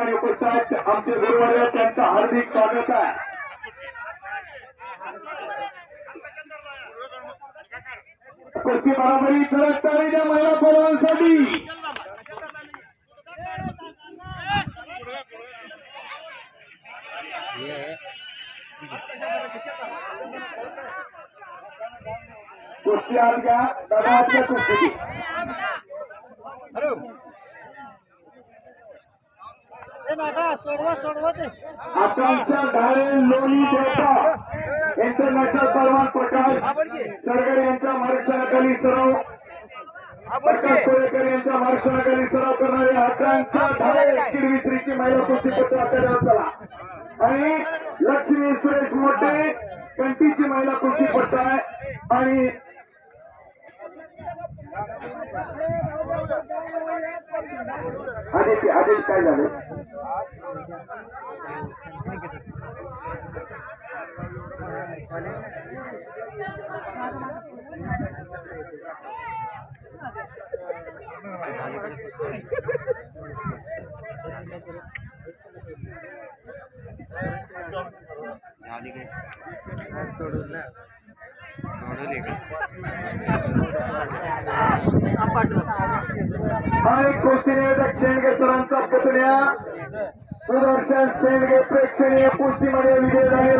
ठिकाणी उपस्थित आहेत आमचे गुरुवर्य, त्यांचं हार्दिक स्वागत आहे. कुस्ती बरोबरी चढत द्या महिला पहलवानांसाठी. कुस्ती आत घ्या दादा, आपल्या कुस्ती आकांक्षा ढाळे लोणी देवता इंटरनॅशनल पहलवान प्रकाश सरगर यांच्या मार्गदर्शनाखाली सराव, प्रकाश कोळेकर यांच्या मार्गदर्शनाखाली सराव करणारे आकांक्षा ढाळे किडविश्रीची महिला कुस्तीपटू आपल्याला चला. आणि लक्ष्मी सुरेश मोठे कंटीची महिला कुस्तीपटू आहे. आणि आदेश काय झाले? आणि कुस्ती निवेदक शेंडगे सरांचा पुतण्या सुदर्शन शेंडगे प्रेक्षणीय कुस्तीमध्ये विजय झालेला